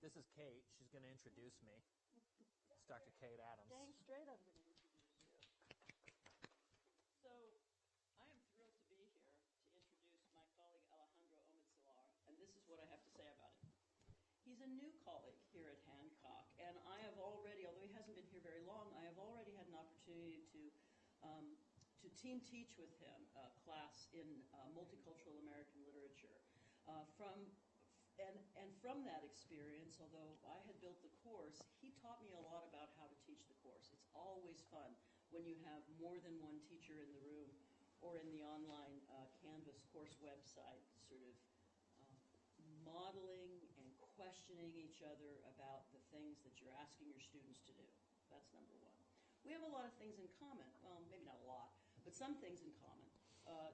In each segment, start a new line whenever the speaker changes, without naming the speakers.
this is Kate. She's going to introduce me. It's Dr. Kate Adams.
Dang straight I'm going to introduce you. So, I am thrilled to be here to introduce my colleague Alejandro Omidsalar, and this is what I have to say about him. He's a new colleague here at Hancock, and I have already, although he hasn't been here very long, I have already had an opportunity to team teach with him a class in multicultural American literature. From that experience, although I had built the course, he taught me a lot about how to teach the course. It's always fun when you have more than one teacher in the room or in the online Canvas course website, sort of modeling and questioning each other about the things that you're asking your students to do. That's number one. We have a lot of things in common. Well, maybe not a lot, but some things in common.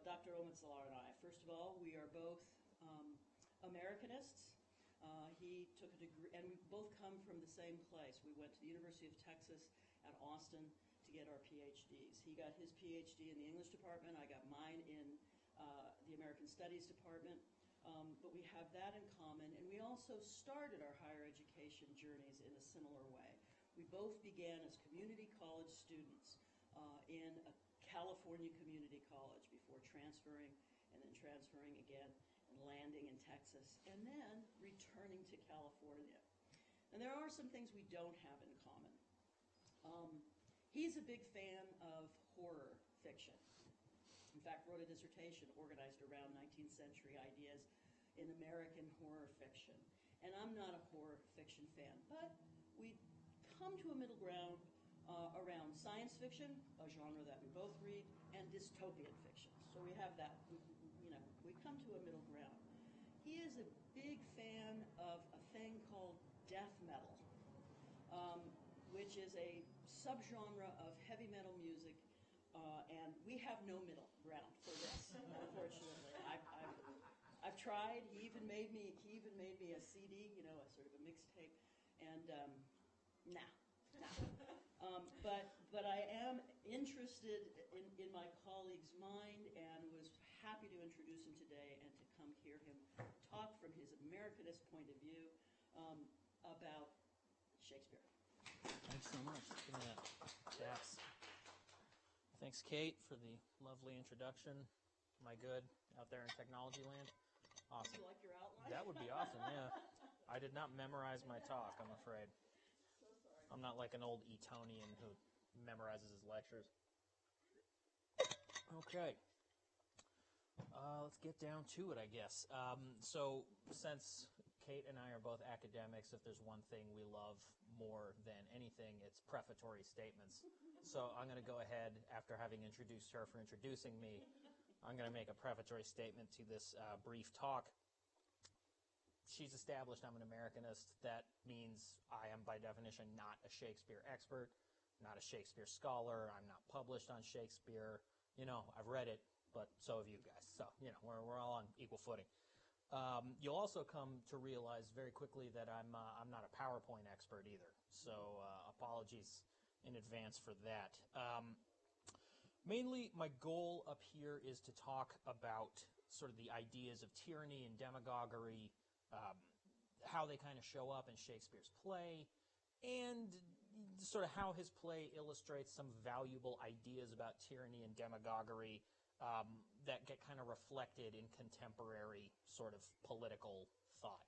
Dr. Omidsalar and I. First of all, we are both Americanists. He took a degree, and we both come from the same place. We went to the University of Texas at Austin to get our PhDs. He got his PhD in the English department. I got mine in the American Studies department. But we have that in common, and we also started our higher education journeys in a similar way. We both began as community college students in a California community college before transferring and then transferring again and landing in Texas and then returning to California. And there are some things we don't have in common. He's a big fan of horror fiction. In fact, wrote a dissertation organized around 19th century ideas in American horror fiction. And I'm not a horror fiction fan, but we come to a middle ground around science fiction, a genre that we both read, and dystopian fiction. So we have that, we come to a middle ground. He is a big fan of a thing called death metal, which is a subgenre of heavy metal music, and we have no middle ground for this, unfortunately. I've tried. He even made me a CD, a sort of a mixtape, and nah. But I am interested in my colleague's mind and was happy to introduce him today and to come hear him talk from his Americanist point of view about Shakespeare.
Thanks so much. Yes. Thanks, Kate, for the lovely introduction. Am I good out there in technology land? Awesome.
Would you like your outline?
That would be awesome, yeah. I did not memorize my talk, I'm afraid.
So sorry.
I'm not like an old Etonian who memorizes his lectures. Okay. Let's get down to it, I guess. So since Kate and I are both academics, if there's one thing we love more than anything, it's prefatory statements. So I'm going to go ahead, after having introduced her for introducing me, I'm going to make a prefatory statement to this brief talk. She's established I'm an Americanist. That means I am, by definition, not a Shakespeare expert, not a Shakespeare scholar. I'm not published on Shakespeare. I've read it, but so have you guys. So, we're all on equal footing. You'll also come to realize very quickly that I'm not a PowerPoint expert either. So apologies in advance for that. Mainly, my goal up here is to talk about sort of the ideas of tyranny and demagoguery, how they kind of show up in Shakespeare's play, and sort of how his play illustrates some valuable ideas about tyranny and demagoguery that get kind of reflected in contemporary sort of political thought.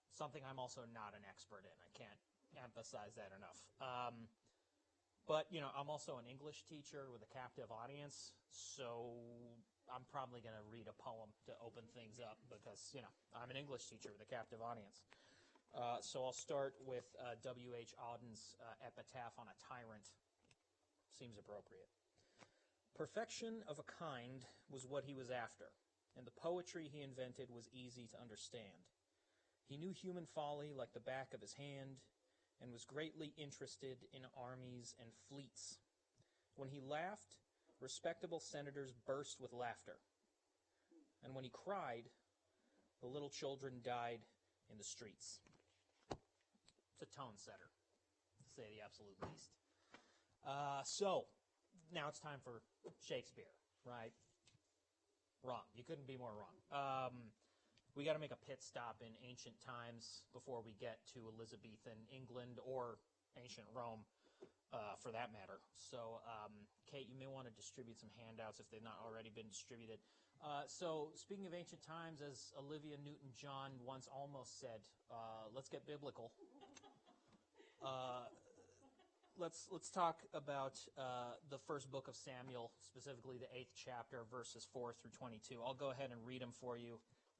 Something I'm also not an expert in. I can't emphasize that enough. But, I'm also an English teacher with a captive audience, so I'm probably going to read a poem to open things up because, I'm an English teacher with a captive audience. So I'll start with W.H. Auden's epitaph on a tyrant. Seems appropriate. Perfection of a kind was what he was after, and the poetry he invented was easy to understand. He knew human folly like the back of his hand, and was greatly interested in armies and fleets. When he laughed, respectable senators burst with laughter. And when he cried, the little children died in the streets. It's a tone setter, to say the absolute least. So, now it's time for Shakespeare, right? Wrong. You couldn't be more wrong. we got to make a pit stop in ancient times before we get to Elizabethan England or ancient Rome, for that matter. So, Kate, you may want to distribute some handouts if they've not already been distributed. So, speaking of ancient times, as Olivia Newton-John once almost said, let's get biblical. Let's talk about the first book of Samuel, specifically the 8th chapter, verses 4 through 22. I'll go ahead and read them for you,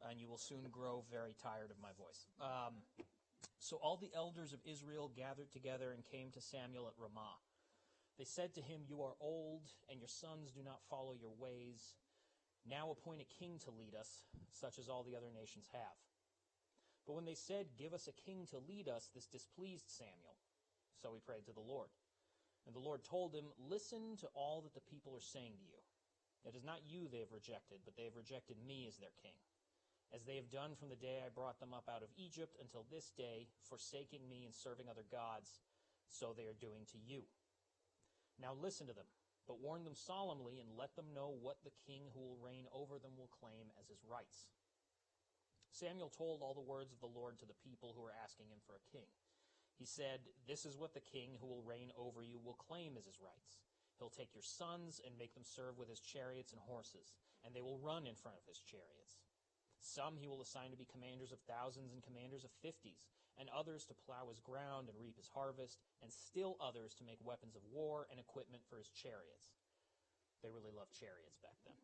and you will soon grow very tired of my voice. So all the elders of Israel gathered together and came to Samuel at Ramah. They said to him, "You are old, and your sons do not follow your ways. Now appoint a king to lead us, such as all the other nations have." But when they said, "Give us a king to lead us," this displeased Samuel. So he prayed to the Lord. And the Lord told him, "Listen to all that the people are saying to you. It is not you they have rejected, but they have rejected me as their king, as they have done from the day I brought them up out of Egypt until this day, forsaking me and serving other gods, so they are doing to you. Now listen to them, but warn them solemnly and let them know what the king who will reign over them will claim as his rights." Samuel told all the words of the Lord to the people who were asking him for a king. He said, "This is what the king who will reign over you will claim as his rights. He'll take your sons and make them serve with his chariots and horses, and they will run in front of his chariots. Some he will assign to be commanders of thousands and commanders of 50s, and others to plow his ground and reap his harvest, and still others to make weapons of war and equipment for his chariots." They really loved chariots back then.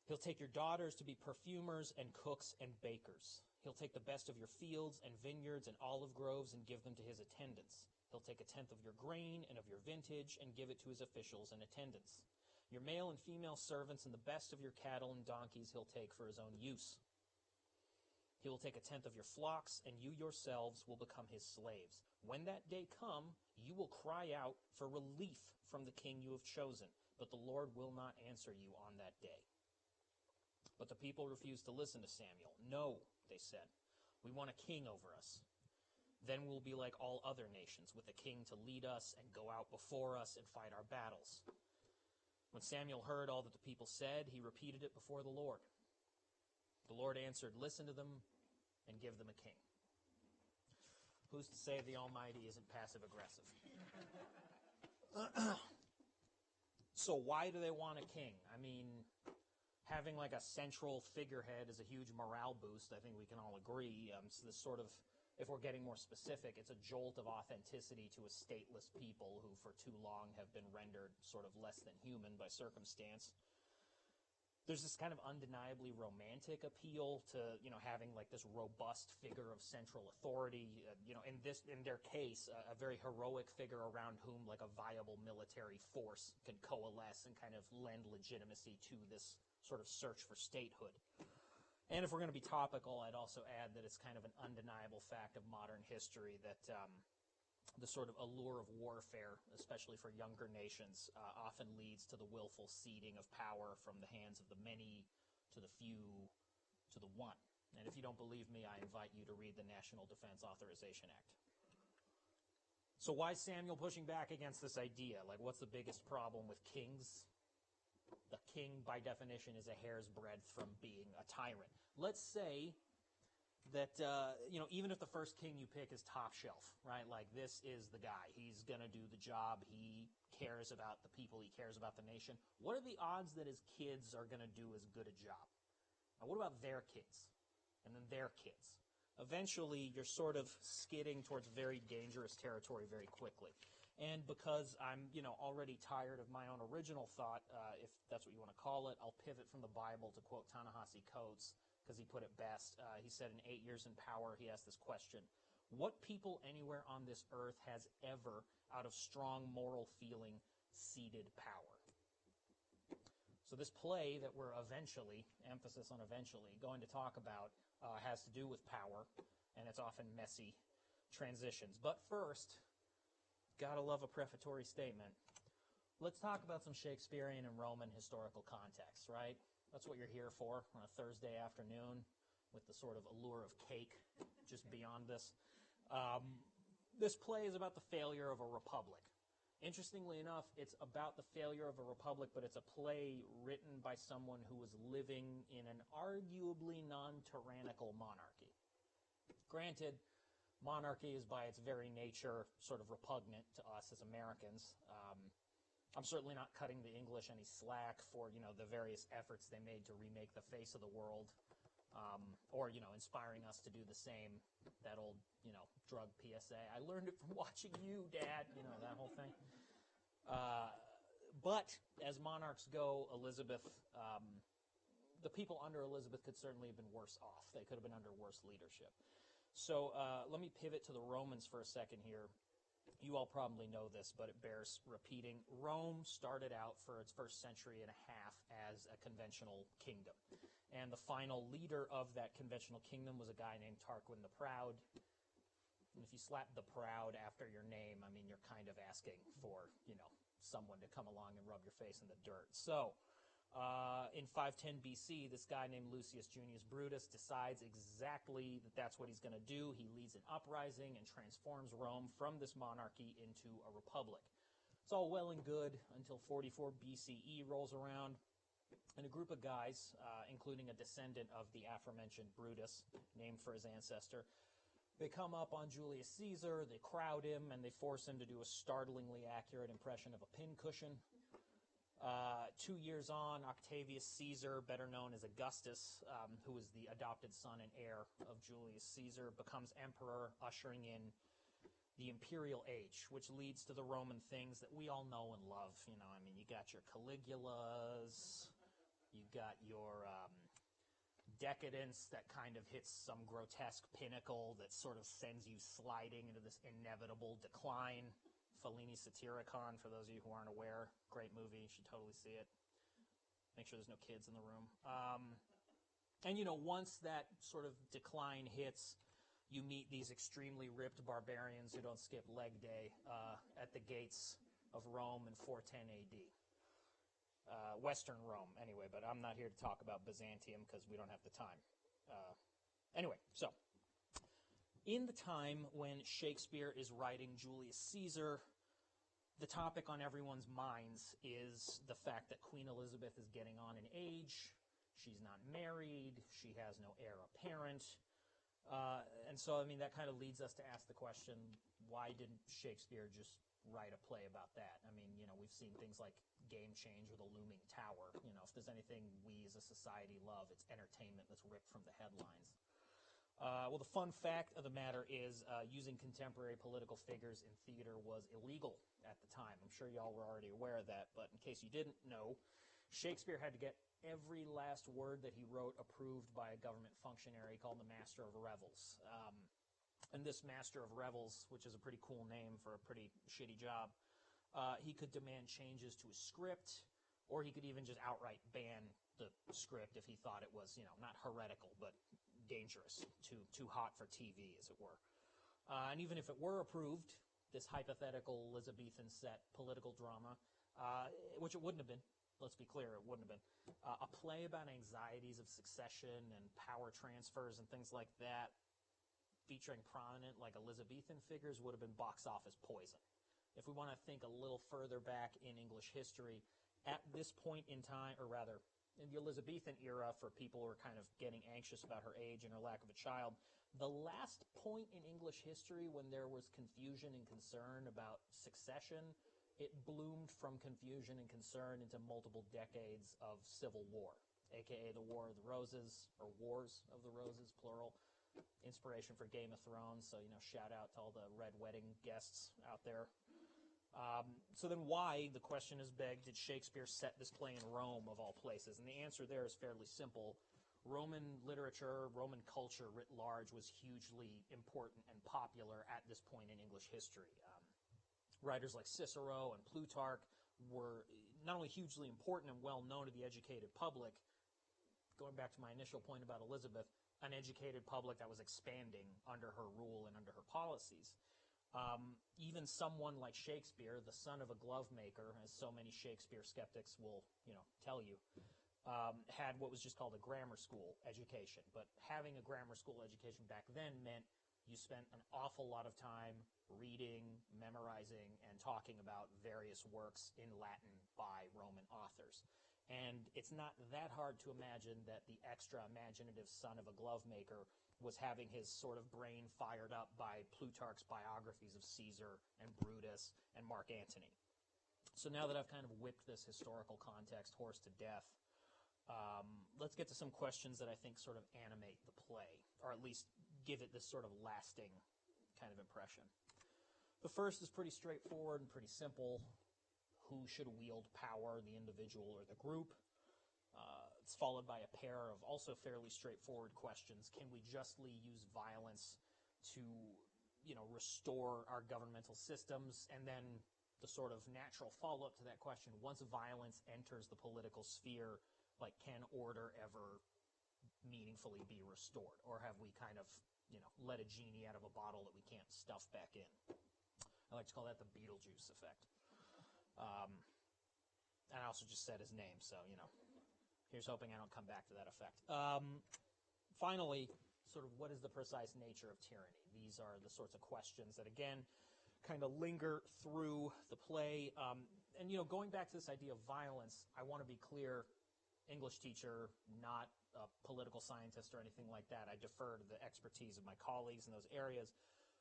"He'll take your daughters to be perfumers and cooks and bakers. He'll take the best of your fields and vineyards and olive groves and give them to his attendants. He'll take a tenth of your grain and of your vintage and give it to his officials and attendants. Your male and female servants and the best of your cattle and donkeys he'll take for his own use. He will take a tenth of your flocks, and you yourselves will become his slaves. When that day come, you will cry out for relief from the king you have chosen, but the Lord will not answer you on that day." But the people refused to listen to Samuel. "No," they said, "we want a king over us. Then we'll be like all other nations, with a king to lead us and go out before us and fight our battles." When Samuel heard all that the people said, he repeated it before the Lord. The Lord answered, "Listen to them and give them a king." Who's to say the Almighty isn't passive-aggressive? So why do they want a king? I mean, having like a central figurehead is a huge morale boost. I think we can all agree. So this sort of, if we're getting more specific, it's a jolt of authenticity to a stateless people who for too long have been rendered sort of less than human by circumstance. There's this kind of undeniably romantic appeal to, having like this robust figure of central authority, in their case, a very heroic figure around whom like a viable military force can coalesce and kind of lend legitimacy to this sort of search for statehood. And if we're going to be topical, I'd also add that it's kind of an undeniable fact of modern history that the sort of allure of warfare, especially for younger nations, often leads to the willful ceding of power from the hands of the many to the few to the one. And if you don't believe me, I invite you to read the National Defense Authorization Act. So why is Samuel pushing back against this idea? Like, what's the biggest problem with kings? The king, by definition, is a hair's breadth from being a tyrant. Let's say that, even if the first king you pick is top shelf, right? Like, this is the guy. He's going to do the job. He cares about the people. He cares about the nation. What are the odds that his kids are going to do as good a job? Now, what about their kids? And then their kids? Eventually, you're sort of skidding towards very dangerous territory very quickly. And because I'm, already tired of my own original thought, if that's what you want to call it, I'll pivot from the Bible to quote Ta-Nehisi Coates, because he put it best. He said in 8 years in power, he asked this question: "What people anywhere on this earth has ever, out of strong moral feeling, ceded power?" So this play that we're eventually, emphasis on eventually, going to talk about has to do with power, and it's often messy transitions. But first, gotta love a prefatory statement. Let's talk about some Shakespearean and Roman historical context, right? That's what you're here for on a Thursday afternoon with the sort of allure of cake just beyond this. This play is about the failure of a republic. Interestingly enough, it's about the failure of a republic, but it's a play written by someone who was living in an arguably non-tyrannical monarchy. Granted, monarchy is by its very nature sort of repugnant to us as Americans. I'm certainly not cutting the English any slack for, the various efforts they made to remake the face of the world, or, inspiring us to do the same. That old, drug PSA. I learned it from watching you, Dad, that whole thing. But as monarchs go, Elizabeth, the people under Elizabeth could certainly have been worse off. They could have been under worse leadership. So let me pivot to the Romans for a second here. You all probably know this, but it bears repeating. Rome started out for its first century and a half as a conventional kingdom. And the final leader of that conventional kingdom was a guy named Tarquin the Proud. And if you slap the Proud after your name, I mean, you're kind of asking for, someone to come along and rub your face in the dirt. So, in 510 BC, this guy named Lucius Junius Brutus decides exactly that that's what he's going to do. He leads an uprising and transforms Rome from this monarchy into a republic. It's all well and good until 44 BCE rolls around, and a group of guys, including a descendant of the aforementioned Brutus, named for his ancestor, they come up on Julius Caesar, they crowd him, and they force him to do a startlingly accurate impression of a pincushion. 2 years on, Octavius Caesar, better known as Augustus, who is the adopted son and heir of Julius Caesar, becomes emperor, ushering in the imperial age, which leads to the Roman things that we all know and love. You got your Caligulas, you got your decadence that kind of hits some grotesque pinnacle that sort of sends you sliding into this inevitable decline. Fellini's Satyricon, for those of you who aren't aware, great movie, you should totally see it. Make sure there's no kids in the room. And once that sort of decline hits, you meet these extremely ripped barbarians who don't skip leg day at the gates of Rome in 410 AD. Western Rome, anyway, but I'm not here to talk about Byzantium because we don't have the time. Anyway, so, in the time when Shakespeare is writing Julius Caesar, the topic on everyone's minds is the fact that Queen Elizabeth is getting on in age, she's not married, she has no heir apparent, and so, that kind of leads us to ask the question, why didn't Shakespeare just write a play about that? We've seen things like Game Change or The Looming Tower. If there's anything we as a society love, it's entertainment that's ripped from the headlines. Well, the fun fact of the matter is using contemporary political figures in theater was illegal at the time. I'm sure y'all were already aware of that, but in case you didn't know, Shakespeare had to get every last word that he wrote approved by a government functionary called the Master of Revels. And this Master of Revels, which is a pretty cool name for a pretty shitty job, he could demand changes to his script, or he could even just outright ban the script if he thought it was, not heretical, but dangerous, too hot for TV, as it were. And even if it were approved, this hypothetical Elizabethan set political drama, which it wouldn't have been, let's be clear, it wouldn't have been, a play about anxieties of succession and power transfers and things like that, featuring prominent, Elizabethan figures, would have been box office poison. If we want to think a little further back in English history, at this point in time, or rather, in the Elizabethan era, for people who are kind of getting anxious about her age and her lack of a child, the last point in English history when there was confusion and concern about succession, it bloomed from confusion and concern into multiple decades of civil war, aka the War of the Roses, or Wars of the Roses, plural. Inspiration for Game of Thrones, so, shout out to all the Red Wedding guests out there. So then why, the question is begged, did Shakespeare set this play in Rome, of all places? And the answer there is fairly simple. Roman literature, Roman culture writ large was hugely important and popular at this point in English history. Writers like Cicero and Plutarch were not only hugely important and well known to the educated public, going back to my initial point about Elizabeth, an educated public that was expanding under her rule and under her policies. Even someone like Shakespeare, the son of a glove maker, as so many Shakespeare skeptics will, tell you, had what was just called a grammar school education. But having a grammar school education back then meant you spent an awful lot of time reading, memorizing, and talking about various works in Latin by Roman authors. And it's not that hard to imagine that the extra imaginative son of a glove maker was having his sort of brain fired up by Plutarch's biographies of Caesar and Brutus and Mark Antony. So now that I've kind of whipped this historical context horse to death, let's get to some questions that I think sort of animate the play, or at least give it this sort of lasting kind of impression. The first is pretty straightforward and pretty simple. Who should wield power, the individual or the group? It's followed by a pair of also fairly straightforward questions. Can we justly use violence to, restore our governmental systems? And then the sort of natural follow-up to that question, once violence enters the political sphere, can order ever meaningfully be restored? Or have we kind of, let a genie out of a bottle that we can't stuff back in? I like to call that the Beetlejuice effect. And I also just said his name, so, here's hoping I don't come back to that effect. Finally, sort of what is the precise nature of tyranny? These are the sorts of questions that, again, kind of linger through the play. And, going back to this idea of violence, I want to be clear, English teacher, not a political scientist or anything like that. I defer to the expertise of my colleagues in those areas.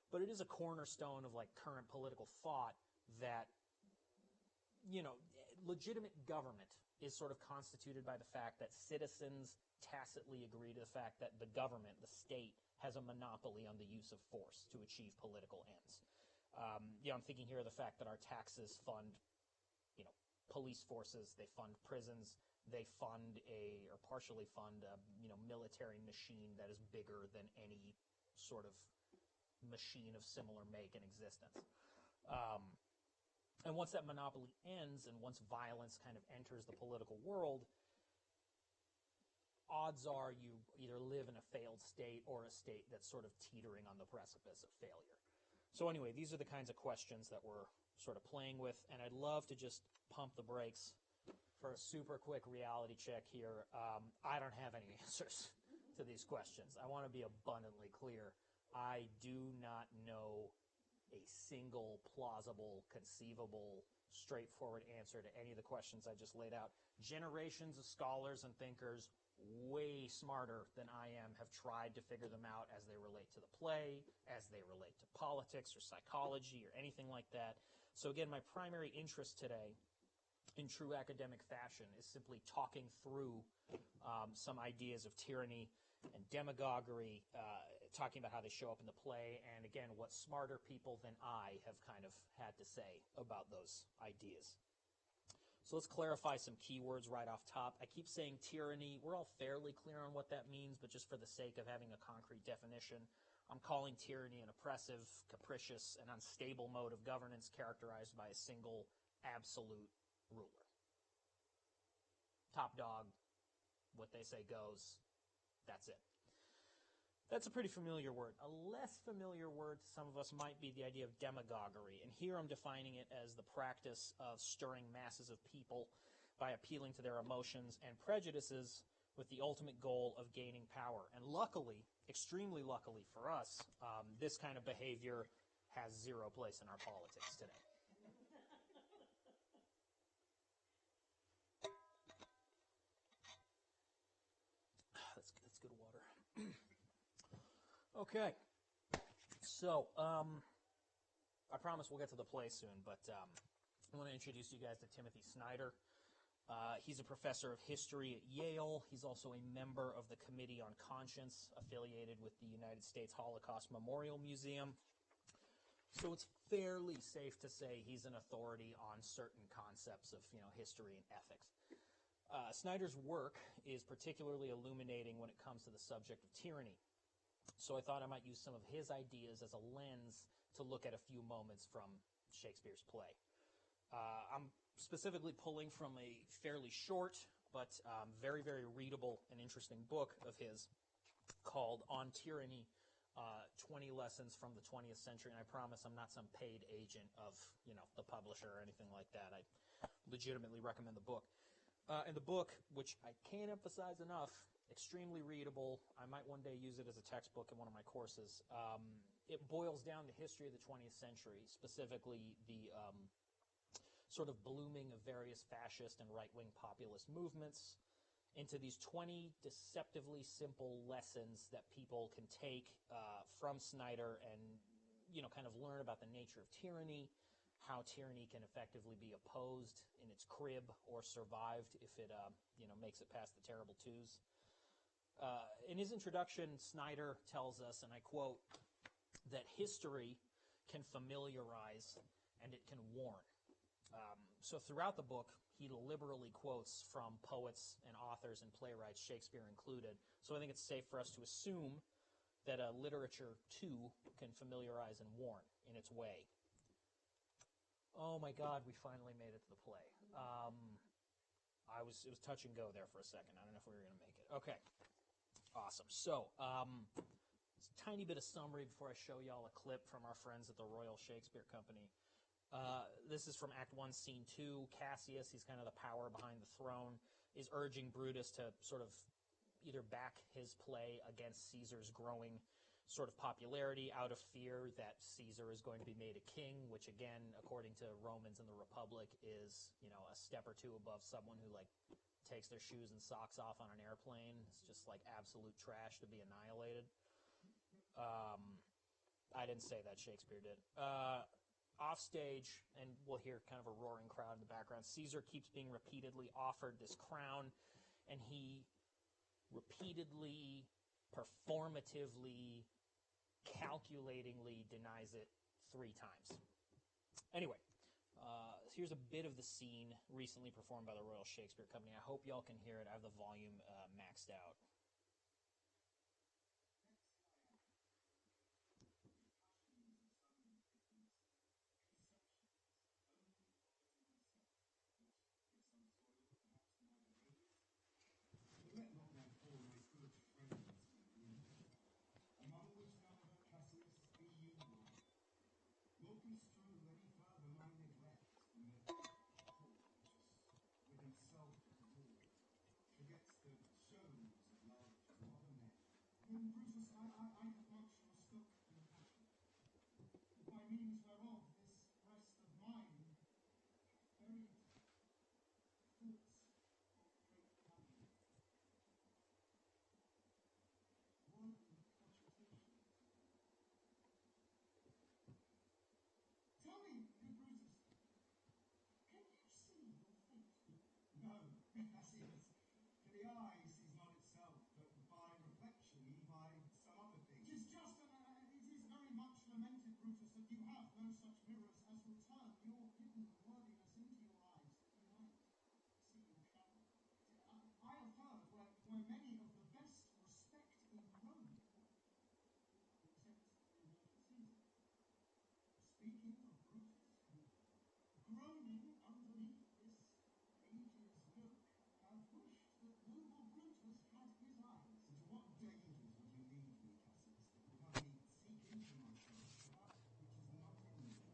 But it is a cornerstone of, current political thought that, legitimate government is sort of constituted by the fact that citizens tacitly agree to the fact that the government, the state, has a monopoly on the use of force to achieve political ends. I'm thinking here of the fact that our taxes fund, police forces, they fund prisons, they fund or partially fund a, military machine that is bigger than any sort of machine of similar make in existence. And once that monopoly ends, and once violence kind of enters the political world, odds are you either live in a failed state or a state that's sort of teetering on the precipice of failure. So anyway, these are the kinds of questions that we're sort of playing with, and I'd love to just pump the brakes for a super quick reality check here. I don't have any answers to these questions. I want to be abundantly clear. I do not know a single plausible, conceivable, straightforward answer to any of the questions I just laid out. Generations of scholars and thinkers way smarter than I am have tried to figure them out as they relate to the play, as they relate to politics or psychology or anything like that. So again, my primary interest today, in true academic fashion, is simply talking through some ideas of tyranny and demagoguery, talking about how they show up in the play, and again, what smarter people than I have kind of had to say about those ideas. So let's clarify some keywords right off top. I keep saying tyranny. We're all fairly clear on what that means, but just for the sake of having a concrete definition, I'm calling tyranny an oppressive, capricious, and unstable mode of governance characterized by a single, absolute ruler. Top dog, what they say goes, that's it. That's a pretty familiar word. A less familiar word to some of us might be the idea of demagoguery. And here I'm defining it as the practice of stirring masses of people by appealing to their emotions and prejudices with the ultimate goal of gaining power. And luckily, extremely luckily for us, this kind of behavior has zero place in our politics today. That's good water. Okay, so I promise we'll get to the play soon, but I want to introduce you guys to Timothy Snyder. He's a professor of history at Yale. He's also a member of the Committee on Conscience, affiliated with the United States Holocaust Memorial Museum. So it's fairly safe to say he's an authority on certain concepts of, history and ethics. Snyder's work is particularly illuminating when it comes to the subject of tyranny. So I thought I might use some of his ideas as a lens to look at a few moments from Shakespeare's play. I'm specifically pulling from a fairly short but very, very readable and interesting book of his called On Tyranny, 20 Lessons from the 20th Century. And I promise I'm not some paid agent of, the publisher or anything like that. I legitimately recommend the book. And the book, which I can't emphasize enough, extremely readable. I might one day use it as a textbook in one of my courses. it boils down the history of the 20th century, specifically the sort of blooming of various fascist and right-wing populist movements, into these 20 deceptively simple lessons that people can take from Snyder and, kind of learn about the nature of tyranny, how tyranny can effectively be opposed in its crib or survived if it, makes it past the terrible twos. In his introduction, Snyder tells us, and I quote, that history can familiarize and it can warn. So throughout the book, he liberally quotes from poets and authors and playwrights, Shakespeare included. So I think it's safe for us to assume that literature, too, can familiarize and warn in its way. Oh my God, we finally made it to the play. It was touch and go there for a second. I don't know if we were going to make it. Okay. Awesome. So, a tiny bit of summary before I show y'all a clip from our friends at the Royal Shakespeare Company. This is from Act 1, Scene 2. Cassius, he's kind of the power behind the throne, is urging Brutus to sort of either back his play against Caesar's growing sort of popularity out of fear that Caesar is going to be made a king, which again, according to Romans and the Republic, is, a step or two above someone who, takes their shoes and socks off on an airplane. It's just, absolute trash to be annihilated. I didn't say that, Shakespeare did. Offstage, and we'll hear kind of a roaring crowd in the background, Caesar keeps being repeatedly offered this crown, and he repeatedly, performatively, calculatingly denies it 3 times. Anyway, here's a bit of the scene recently performed by the Royal Shakespeare Company. I hope y'all can hear it. I have the volume maxed out.
Brutus, I have much mistook your passion, by means whereof this breast of mine buried thoughts of great value. Worldly cogitations. Tell me, good Brutus, can you see your fate? No, Cassius, for the eye sees not itself, but by reflection ye by some other thing. It is just, it is very much lamented, Brutus, that you have no such mirrors as will turn your hidden worthiness into your eyes, that you might see your shadow. I have heard where many of the best respect in Rome, except the immortal Caesar, speaking of Brutus, groaning underneath this age's yoke, have wished that noble Brutus had his eyes. Into what dangers would you lead me, Cassius, that would have me seek into myself that which is not in me?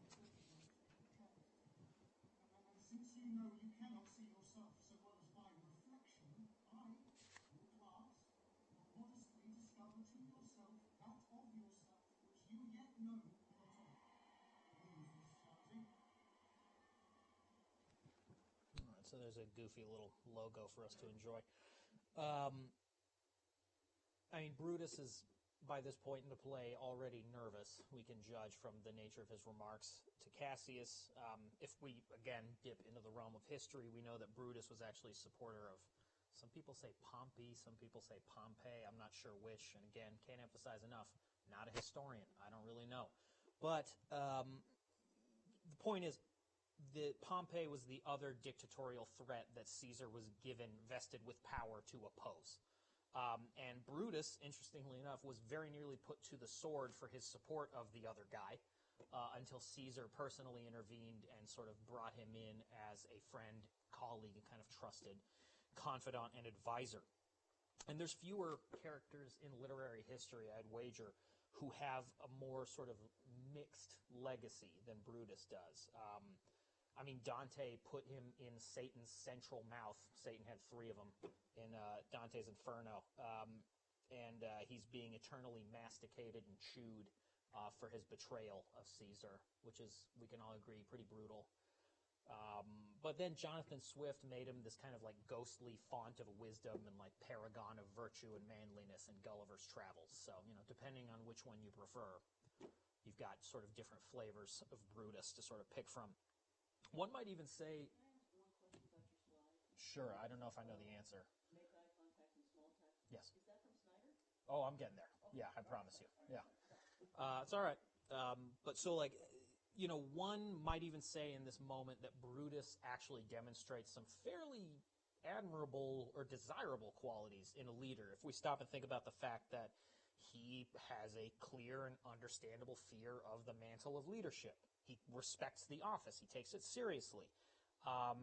And since you know you cannot see yourself so well as by reflection, I, your class, will modestly discover to yourself that of yourself which you yet know not of.
All right, so there's a goofy little logo for us to enjoy. Brutus is, by this point in the play, already nervous. We can judge from the nature of his remarks to Cassius. If we, again, dip into the realm of history, we know that Brutus was actually a supporter of, some people say Pompey, some people say Pompey. I'm not sure which, and again, can't emphasize enough, not a historian. I don't really know. But the point is, that Pompey was the other dictatorial threat that Caesar was given, vested with power to oppose. And Brutus, interestingly enough, was very nearly put to the sword for his support of the other guy until Caesar personally intervened and sort of brought him in as a friend, colleague, and kind of trusted confidant and advisor. And there's fewer characters in literary history, I'd wager, who have a more sort of mixed legacy than Brutus does. Dante put him in Satan's central mouth. Satan had 3 of them in Dante's Inferno. And he's being eternally masticated and chewed for his betrayal of Caesar, which is, we can all agree, pretty brutal. But then Jonathan Swift made him this kind of like ghostly font of wisdom and like paragon of virtue and manliness in Gulliver's Travels. So, depending on which one you prefer, you've got sort of different flavors of Brutus to sort of pick from. One might even say...
Can I ask one question about your slide?
Sure, I don't know if I know the answer.
Make eye contact in small text.
Yes.
Is that from Snyder?
Oh, I'm getting there. Yeah, I promise you. Yeah. It's all right. But so, like, one might even say in this moment that Brutus actually demonstrates some fairly admirable or desirable qualities in a leader. If we stop and think about the fact that he has a clear and understandable fear of the mantle of leadership. He respects the office. He takes it seriously.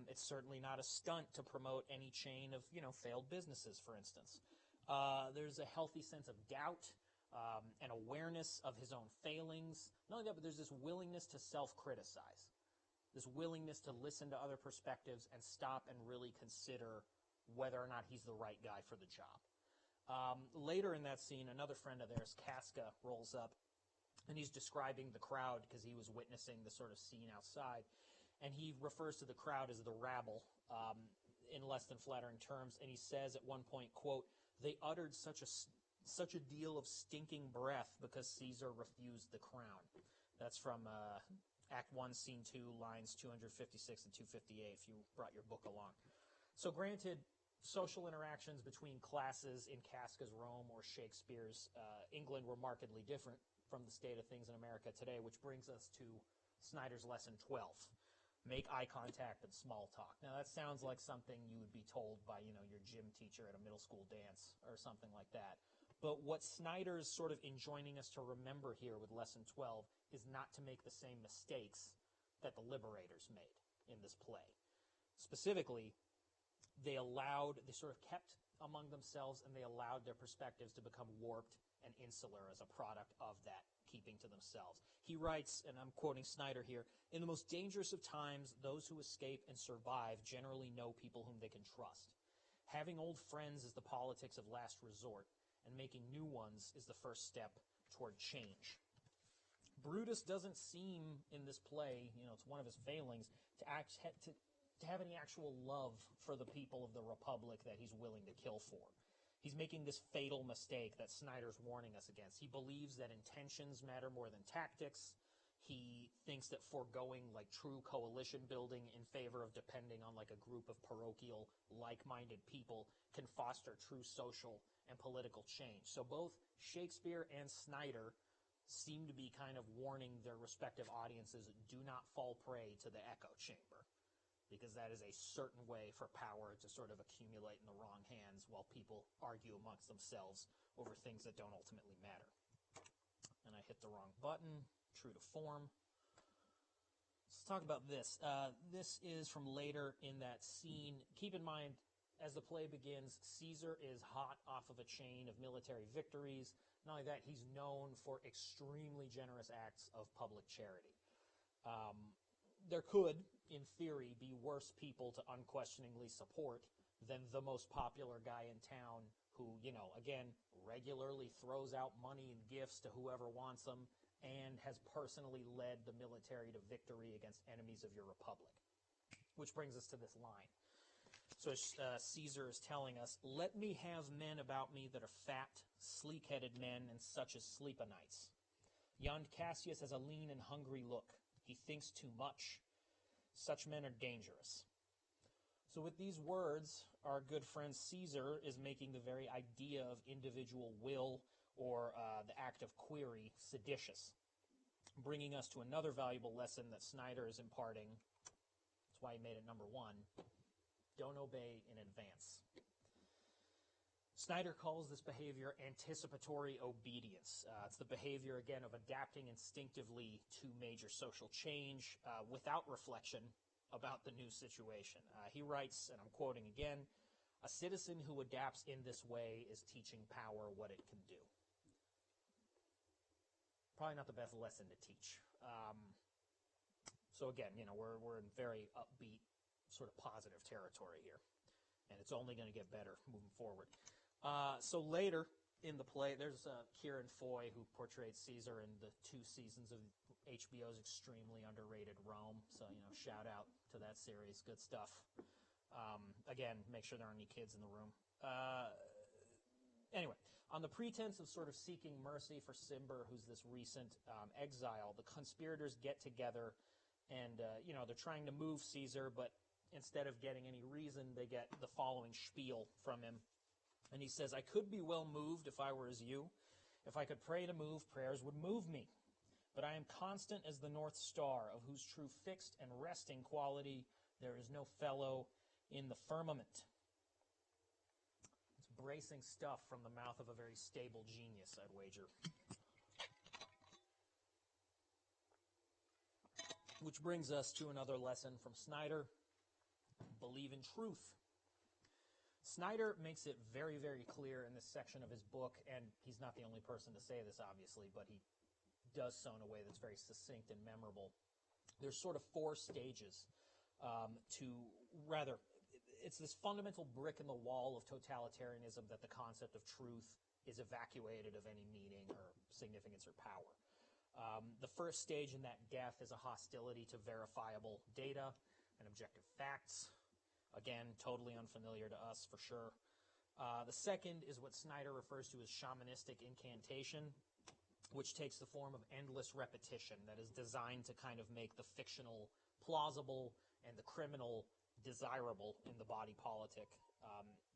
It's certainly not a stunt to promote any chain of, failed businesses, for instance. There's a healthy sense of doubt. An awareness of his own failings. Not only that, but there's this willingness to self-criticize. This willingness to listen to other perspectives and stop and really consider whether or not he's the right guy for the job. Later in that scene, another friend of theirs, Casca, rolls up, and he's describing the crowd because he was witnessing the sort of scene outside. And he refers to the crowd as the rabble in less than flattering terms. And he says at one point, quote, "They uttered such a deal of stinking breath because Caesar refused the crown." That's from Act 1, Scene 2, lines 256 and 258, if you brought your book along. So granted, social interactions between classes in Casca's Rome or Shakespeare's England were markedly different from the state of things in America today, which brings us to Snyder's lesson 12. Make eye contact and small talk. Now, that sounds like something you would be told by, your gym teacher at a middle school dance or something like that. But what Snyder's sort of enjoining us to remember here with Lesson 12 is not to make the same mistakes that the liberators made in this play. Specifically, they sort of kept among themselves and they allowed their perspectives to become warped and insular as a product of that keeping to themselves. He writes, and I'm quoting Snyder here, "In the most dangerous of times, those who escape and survive generally know people whom they can trust. Having old friends is the politics of last resort, and making new ones is the first step toward change." Brutus doesn't seem in this play, it's one of his failings, to have any actual love for the people of the Republic that he's willing to kill for. He's making this fatal mistake that Snyder's warning us against. He believes that intentions matter more than tactics. He thinks that foregoing true coalition building in favor of depending on a group of parochial, like-minded people can foster true social and political change. So both Shakespeare and Snyder seem to be kind of warning their respective audiences, do not fall prey to the echo chamber, because that is a certain way for power to sort of accumulate in the wrong hands while people argue amongst themselves over things that don't ultimately matter. And I hit the wrong button, true to form. Let's talk about this. This is from later in that scene. Keep in mind, as the play begins, Caesar is hot off of a chain of military victories. Not only that, he's known for extremely generous acts of public charity. There could, in theory, be worse people to unquestioningly support than the most popular guy in town who, again, regularly throws out money and gifts to whoever wants them and has personally led the military to victory against enemies of your republic. Which brings us to this line. So Caesar is telling us, "Let me have men about me that are fat, sleek-headed men, and such as sleep o' nights. Yond Cassius has a lean and hungry look. He thinks too much. Such men are dangerous." So with these words, our good friend Caesar is making the very idea of individual will or the act of query seditious, bringing us to another valuable lesson that Snyder is imparting. That's why he made it number 1. Don't obey in advance. Snyder calls this behavior anticipatory obedience. It's the behavior, again, of adapting instinctively to major social change without reflection about the new situation. He writes, and I'm quoting again, "A citizen who adapts in this way is teaching power what it can do." Probably not the best lesson to teach. So again, we're in very upbeat, sort of positive territory here. And it's only going to get better moving forward. So later, in the play, there's Kieran Foy, who portrayed Caesar in the 2 seasons of HBO's extremely underrated Rome. So, shout out to that series. Good stuff. Again, make sure there aren't any kids in the room. Anyway, on the pretense of sort of seeking mercy for Cimber, who's this recent exile, the conspirators get together and, they're trying to move Caesar, but instead of getting any reason, they get the following spiel from him. And he says, "I could be well moved if I were as you. If I could pray to move, prayers would move me. But I am constant as the North Star, of whose true fixed and resting quality there is no fellow in the firmament." It's bracing stuff from the mouth of a very stable genius, I'd wager. Which brings us to another lesson from Snyder. Believe in truth. Snyder makes it very, very clear in this section of his book, and he's not the only person to say this, obviously, but he does so in a way that's very succinct and memorable. There's sort of 4 stages it's this fundamental brick in the wall of totalitarianism that the concept of truth is evacuated of any meaning or significance or power. The first stage in that death is a hostility to verifiable data and objective facts. Again, totally unfamiliar to us for sure. The second is what Snyder refers to as shamanistic incantation, which takes the form of endless repetition that is designed to kind of make the fictional plausible and the criminal desirable in the body politic.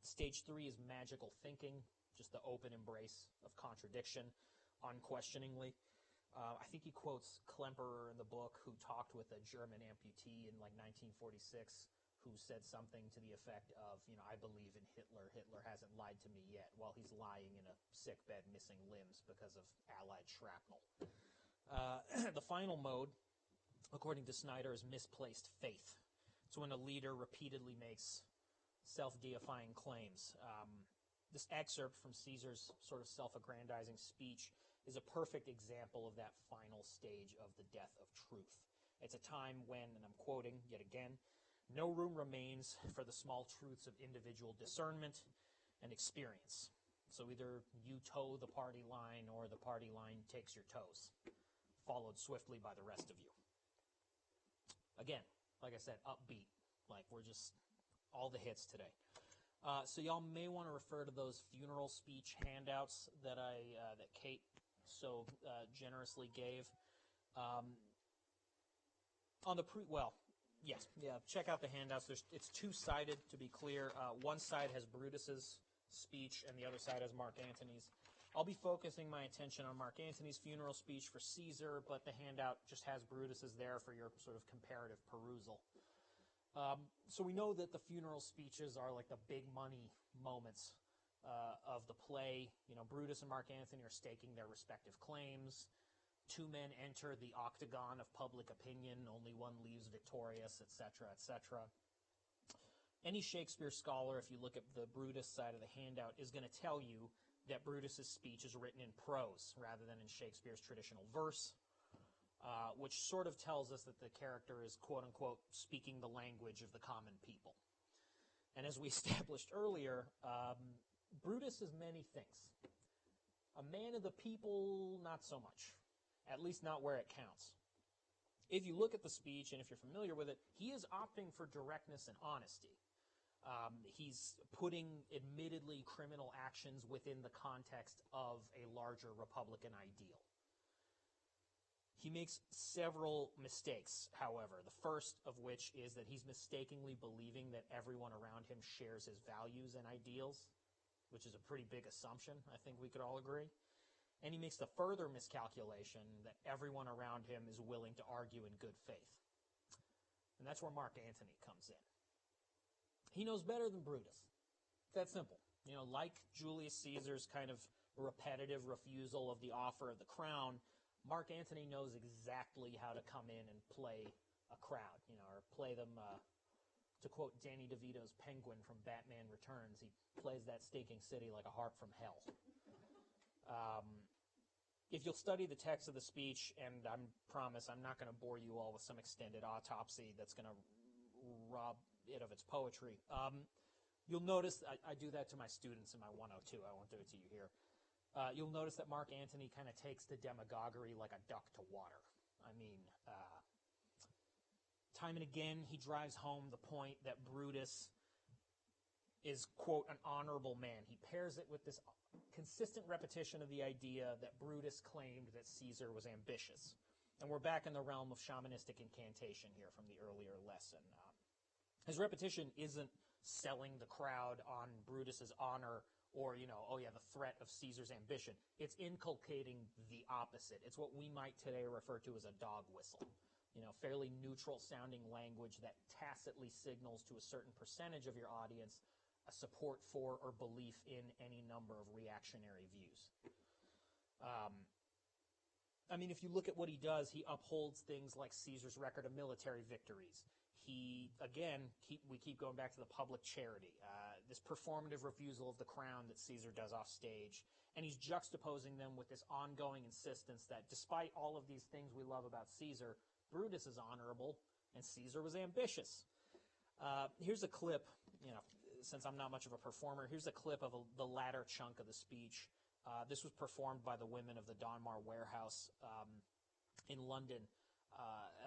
Stage 3 is magical thinking, just the open embrace of contradiction, unquestioningly. I think he quotes Klemperer in the book, who talked with a German amputee in 1946, who said something to the effect of, I believe in Hitler. Hitler hasn't lied to me yet, while he's lying in a sick bed missing limbs because of Allied shrapnel. The final mode, according to Snyder, is misplaced faith. It's when a leader repeatedly makes self-deifying claims. This excerpt from Caesar's sort of self-aggrandizing speech is a perfect example of that final stage of the death of truth. It's a time when, and I'm quoting yet again, "No room remains for the small truths of individual discernment and experience. So either you toe the party line or the party line takes your toes," followed swiftly by the rest of you. Again, like I said, upbeat. We're just all the hits today. So y'all may want to refer to those funeral speech handouts that that Kate so generously gave. Check out the handouts. It's 2-sided, to be clear. One side has Brutus's speech, and the other side has Mark Antony's. I'll be focusing my attention on Mark Antony's funeral speech for Caesar, but the handout just has Brutus's there for your sort of comparative perusal. So we know that the funeral speeches are like the big money moments of the play. Brutus and Mark Antony are staking their respective claims. 2 men enter the octagon of public opinion. Only one leaves victorious, etc., etc. Any Shakespeare scholar, if you look at the Brutus side of the handout, is going to tell you that Brutus's speech is written in prose rather than in Shakespeare's traditional verse, which sort of tells us that the character is, quote-unquote, speaking the language of the common people. And as we established earlier, Brutus is many things. A man of the people, not so much. At least not where it counts. If you look at the speech, and if you're familiar with it, he is opting for directness and honesty. He's putting admittedly criminal actions within the context of a larger Republican ideal. He makes several mistakes, however, the first of which is that he's mistakenly believing that everyone around him shares his values and ideals, which is a pretty big assumption, I think we could all agree. And he makes the further miscalculation that everyone around him is willing to argue in good faith. And that's where Mark Antony comes in. He knows better than Brutus. It's that simple. Like Julius Caesar's kind of repetitive refusal of the offer of the crown, Mark Antony knows exactly how to come in and play a crowd, or play them, to quote Danny DeVito's Penguin from Batman Returns, he plays that stinking city like a harp from hell. If you'll study the text of the speech, and I promise I'm not going to bore you all with some extended autopsy that's going to rob it of its poetry, you'll notice I do that to my students in my 102. I won't do it to you here. You'll notice that Mark Antony kind of takes to demagoguery like a duck to water. I mean, time and again, he drives home the point that Brutus is, quote, an honorable man. He pairs it with this consistent repetition of the idea that Brutus claimed that Caesar was ambitious. And we're back in the realm of shamanistic incantation here from the earlier lesson. His repetition isn't selling the crowd on Brutus's honor or, oh yeah, the threat of Caesar's ambition. It's inculcating the opposite. It's what we might today refer to as a dog whistle. Fairly neutral sounding language that tacitly signals to a certain percentage of your audience a support for or belief in any number of reactionary views. If you look at what he does, he upholds things like Caesar's record of military victories. We keep going back to the public charity, this performative refusal of the crown that Caesar does off stage, and he's juxtaposing them with this ongoing insistence that despite all of these things we love about Caesar, Brutus is honorable and Caesar was ambitious. Here's a clip, since I'm not much of a performer, here's a clip of the latter chunk of the speech. This was performed by the women of the Donmar warehouse in London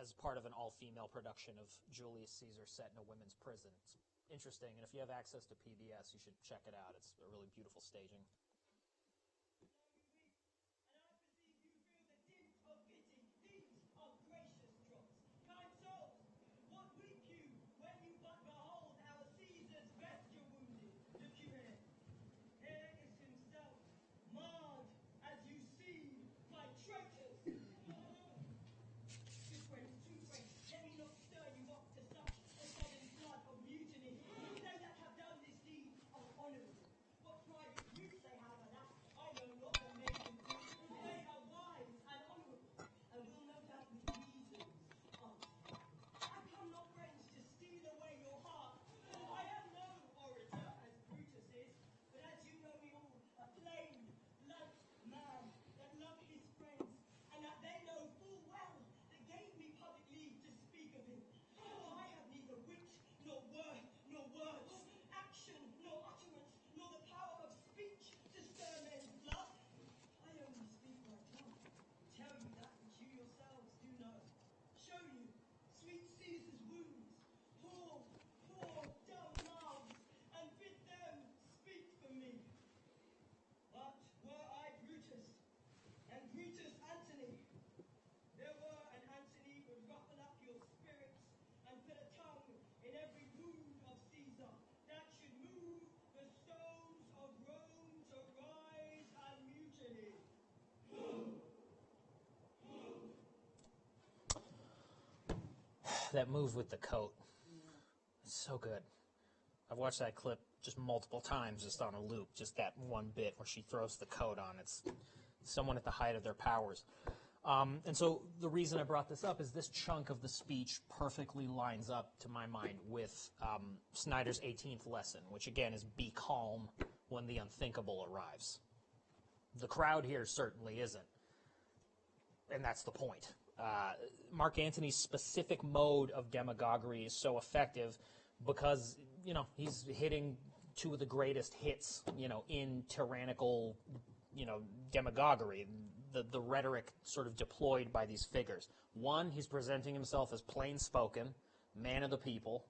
as part of an all-female production of Julius Caesar set in a women's prison. It's interesting, and if you have access to PBS, you should check it out. It's a really beautiful staging. That move with the coat. It's so good. I've watched that clip just multiple times, just on a loop, just that one bit where she throws the coat on. It's someone at the height of their powers. And so the reason I brought this up is this chunk of the speech perfectly lines up, to my mind, with Snyder's 18th lesson, which again is be calm when the unthinkable arrives. The crowd here certainly isn't. And that's the point. Mark Antony's specific mode of demagoguery is so effective because, he's hitting two of the greatest hits, in tyrannical, demagoguery, the rhetoric sort of deployed by these figures. One, he's presenting himself as plain-spoken, man of the people.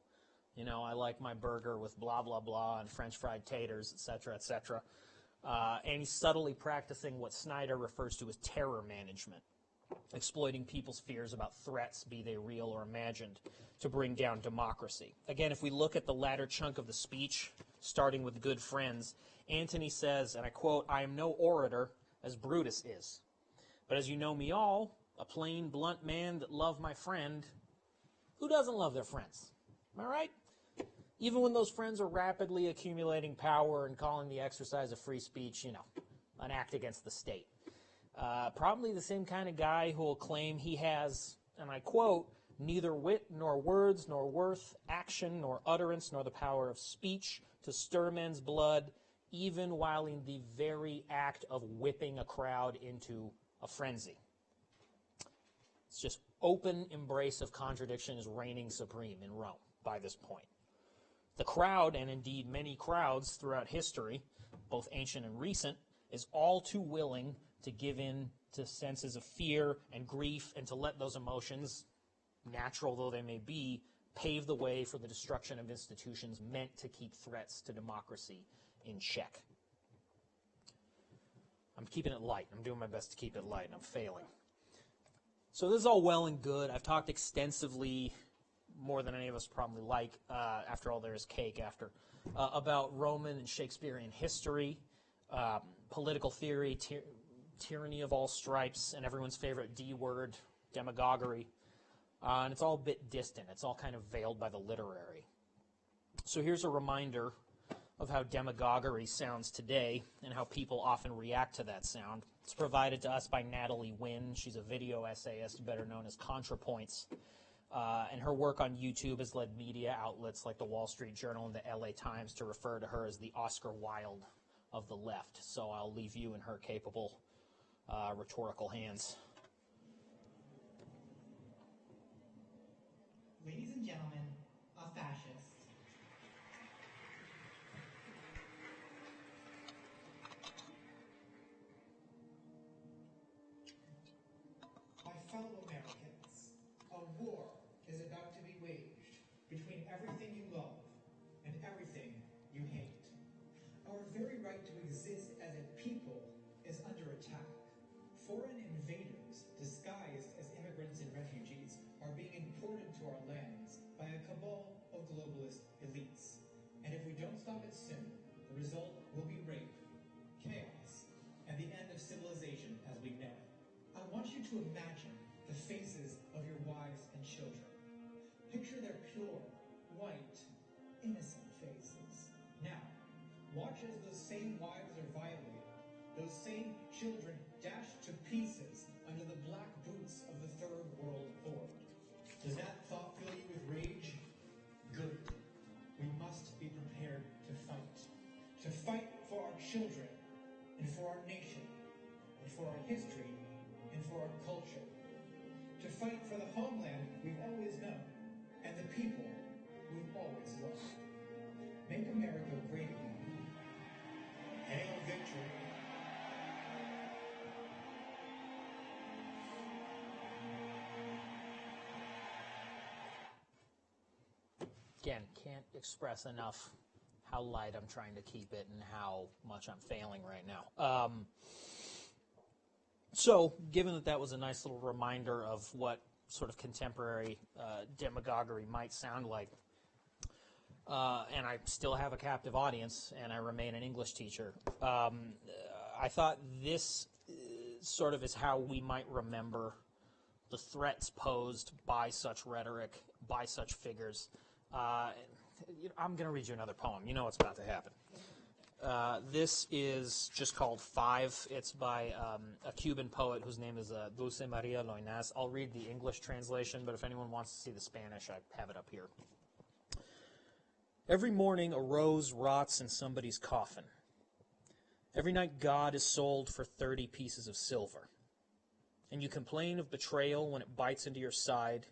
I like my burger with blah, blah, blah, and French fried taters, etc., etc. And he's subtly practicing what Snyder refers to as terror management, exploiting people's fears about threats, be they real or imagined, to bring down democracy. Again, if we look at the latter chunk of the speech, starting with good friends, Antony says, and I quote, "I am no orator, as Brutus is. But as you know me all, a plain, blunt man that love my friend." Who doesn't love their friends? Am I right? Even when those friends are rapidly accumulating power and calling the exercise of free speech, an act against the state. Probably the same kind of guy who will claim he has, and I quote, "neither wit nor words nor worth, action nor utterance nor the power of speech to stir men's blood, even while in the very act of whipping a crowd into a frenzy." It's just open embrace of contradiction is reigning supreme in Rome by this point. The crowd, and indeed many crowds throughout history, both ancient and recent, is all too willing to give in to senses of fear and grief and to let those emotions, natural though they may be, pave the way for the destruction of institutions meant to keep threats to democracy in check. I'm keeping it light. I'm doing my best to keep it light, and I'm failing. So this is all well and good. I've talked extensively, more than any of us probably like, after all there is cake after, about Roman and Shakespearean history, political theory, tyranny of all stripes, and everyone's favorite D word, demagoguery. And it's all a bit distant. It's all kind of veiled by the literary. So here's a reminder of how demagoguery sounds today and how people often react to that sound. It's provided to us by Natalie Wynn. She's a video essayist, better known as ContraPoints. And her work on YouTube has led media outlets like the Wall Street Journal and the LA Times to refer to her as the Oscar Wilde of the left. So I'll leave you in her capable rhetorical hands.
Ladies and gentlemen, a fascist. My fellow Americans, a war is about to be waged between everything you love and everything you hate. Our very right to exist as a people is under attack. Foreign invaders, disguised as immigrants and refugees, are being imported to our lands by a cabal of globalist elites. And if we don't stop it soon, the result will be rape, chaos, and the end of civilization as we know it. I want you to imagine the faces of your wives and children. Picture their pure, white, innocent faces. Now, watch as those same wives are violated, those same children dashed to pieces under the black boots of the Third World Horde. Does that thought fill you with rage? Good. We must be prepared to fight. To fight for our children, and for our nation, and for our history, and for our culture. To fight for the homeland we've always known, and the people we've always loved. Make America great again. Hail victory.
Again, can't express enough how light I'm trying to keep it and how much I'm failing right now. So, given that that was a nice little reminder of what sort of contemporary demagoguery might sound like, and I still have a captive audience, and I remain an English teacher, I thought this sort of is how we might remember the threats posed by such rhetoric, by such figures. I'm going to read you another poem. You know what's about to happen. This is just called Five. It's by a Cuban poet whose name is Dulce Maria Loinaz. I'll read the English translation, but if anyone wants to see the Spanish, I have it up here. Every morning a rose rots in somebody's coffin. Every night God is sold for 30 pieces of silver. And you complain of betrayal when it bites into your side,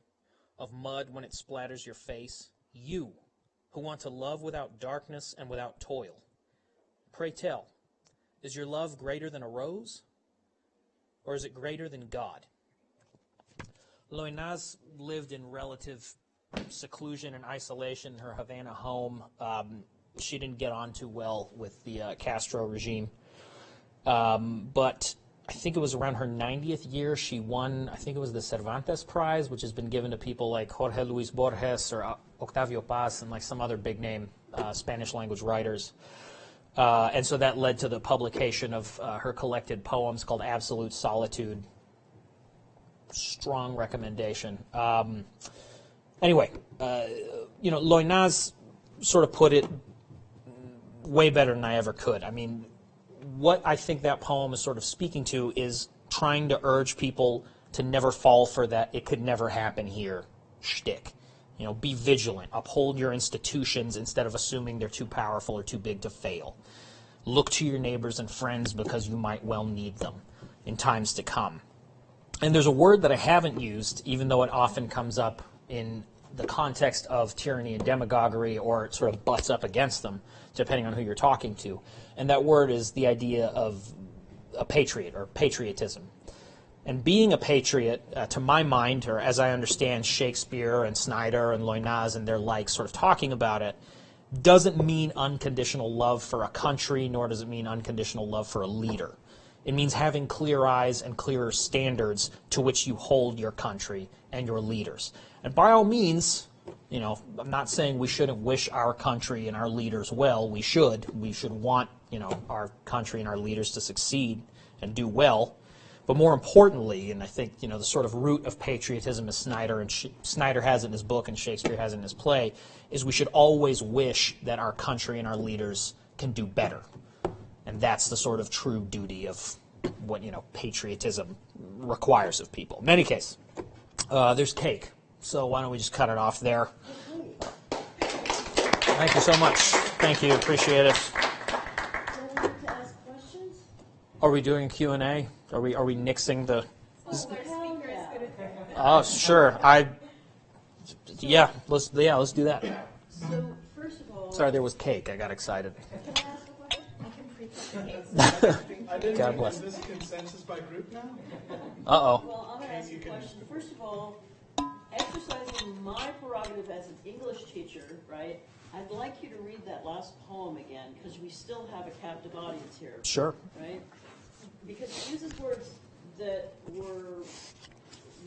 of mud when it splatters your face. You, who want to love without darkness and without toil. Pray tell, is your love greater than a rose? Or is it greater than God? Loinaz lived in relative seclusion and isolation in her Havana home. She didn't get on too well with the Castro regime. But I think it was around her 90th year she won, I think it was the Cervantes Prize, which has been given to people like Jorge Luis Borges or Octavio Paz and like some other big name Spanish language writers. And so that led to the publication of her collected poems called Absolute Solitude. Strong recommendation. Anyway, Loinaz sort of put it way better than I ever could. I mean, what I think that poem is sort of speaking to is trying to urge people to never fall for that it could never happen here shtick. Be vigilant. Uphold your institutions instead of assuming they're too powerful or too big to fail. Look to your neighbors and friends because you might well need them in times to come. And there's a word that I haven't used, even though it often comes up in the context of tyranny and demagoguery, or it sort of butts up against them, depending on who you're talking to. And that word is the idea of a patriot or patriotism. And being a patriot, to my mind, or as I understand Shakespeare and Snyder and Loynaz and their like sort of talking about it, doesn't mean unconditional love for a country, nor does it mean unconditional love for a leader. It means having clear eyes and clearer standards to which you hold your country and your leaders. And by all means, you know, I'm not saying we shouldn't wish our country and our leaders well. We should. We should want, you know, our country and our leaders to succeed and do well. But more importantly, and I think, you know, the sort of root of patriotism, as Snyder has it in his book and Shakespeare has it in his play, is we should always wish that our country and our leaders can do better. And that's the sort of true duty of what, you know, patriotism requires of people. In any case, there's cake. So why don't we just cut it off there? Thank you so much. Thank you. Appreciate it.
To ask questions?
Are we doing a Q&A? Are we nixing the...
Yeah.
Oh, sure. Let's do that.
So, first of all...
Sorry, there was cake. I got excited.
Can I ask a question?
I didn't
God
think,
bless.
is this consensus by group now?
Uh-oh.
Well, I'm going to ask a question. First of all, exercising my prerogative as an English teacher, right, I'd like you to read that last poem again, because we still have a captive audience here.
Sure.
Right? Because it uses words that were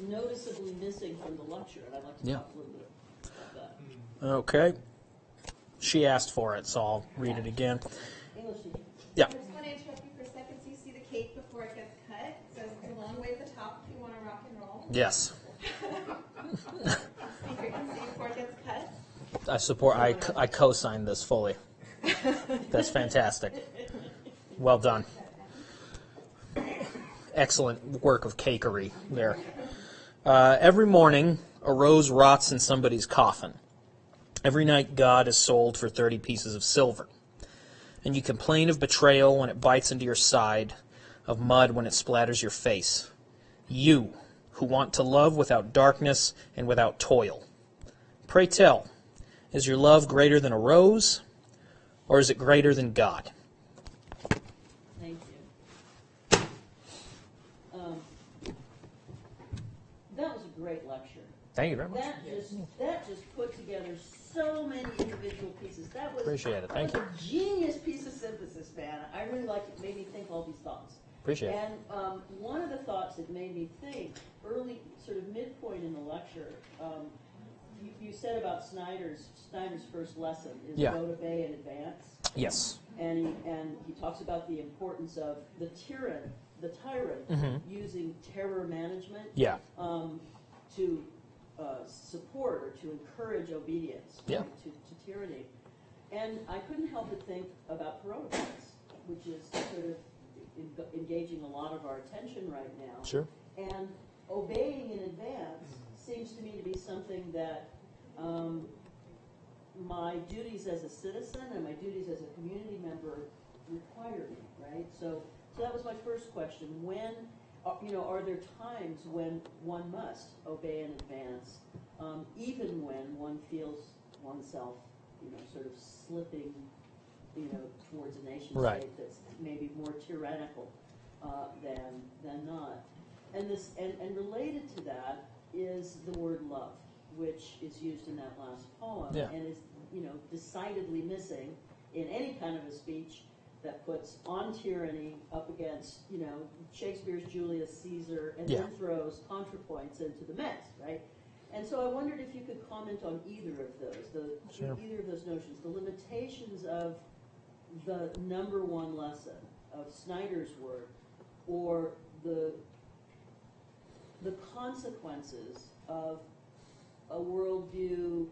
noticeably missing from the lecture, and I'd like to talk a little bit about that.
Okay. She asked for it, so I'll read it again.
English teacher.
Yeah.
I just want to interrupt you for a second so you see the cake before it gets cut. So it's a long way at the top if you want to rock and roll.
Yes.
Speaker can see before it gets cut.
I support. I co-signed this fully. That's fantastic. Well done. Excellent work of cakery there. Every morning, a rose rots in somebody's coffin. Every night, God is sold for 30 pieces of silver. And you complain of betrayal when it bites into your side, of mud when it splatters your face. You, who want to love without darkness and without toil. Pray tell, is your love greater than a rose, or is it greater than God?
Thank you. That was a great lecture.
Thank you very much.
That just put together so many individual pieces. That was
Appreciate it. Thank you.
a genius piece of synthesis, man. I really liked it. Made me think all these thoughts.
Appreciate it.
And one of the thoughts that made me think, early, sort of midpoint in the lecture, you said about Snyder's first lesson is go to bay in advance.
Yes.
And he talks about the importance of the tyrant using terror management
Yeah.
to support or to encourage obedience to tyranny. And I couldn't help but think about coronavirus, which is sort of engaging a lot of our attention right now.
Sure.
And obeying in advance seems to me to be something that my duties as a citizen and my duties as a community member require me, right? So that was my first question. When, are there times when one must obey in advance, even when one feels oneself, sort of slipping, towards a nation state that's maybe more tyrannical than not? And related to that is the word love, which is used in that last poem and is, decidedly missing in any kind of a speech that puts on tyranny up against, Shakespeare's Julius Caesar and then throws contrapoints into the mix, right? And so I wondered if you could comment on either of those, either of those notions, the limitations of the number one lesson of Snyder's work, or the consequences of a worldview.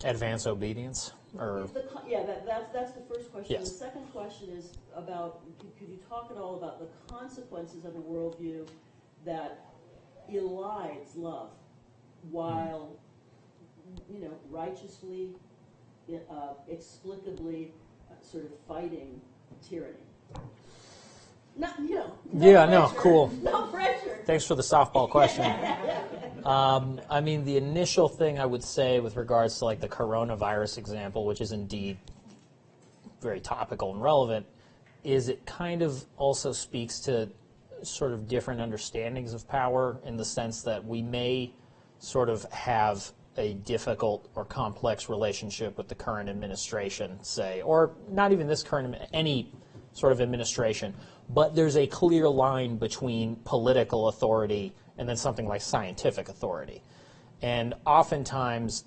Advance obedience, or
that's the first question.
Yes.
The second question is about, could you talk at all about the consequences of a worldview that elides love while, righteously, explicably sort of fighting tyranny? No pressure.
Cool.
No pressure.
Thanks for the softball question. The initial thing I would say with regards to like the coronavirus example, which is indeed very topical and relevant, is it kind of also speaks to sort of different understandings of power, in the sense that we may sort of have a difficult or complex relationship with the current administration, say, or not even this current, any sort of administration, but there's a clear line between political authority and then something like scientific authority. And oftentimes,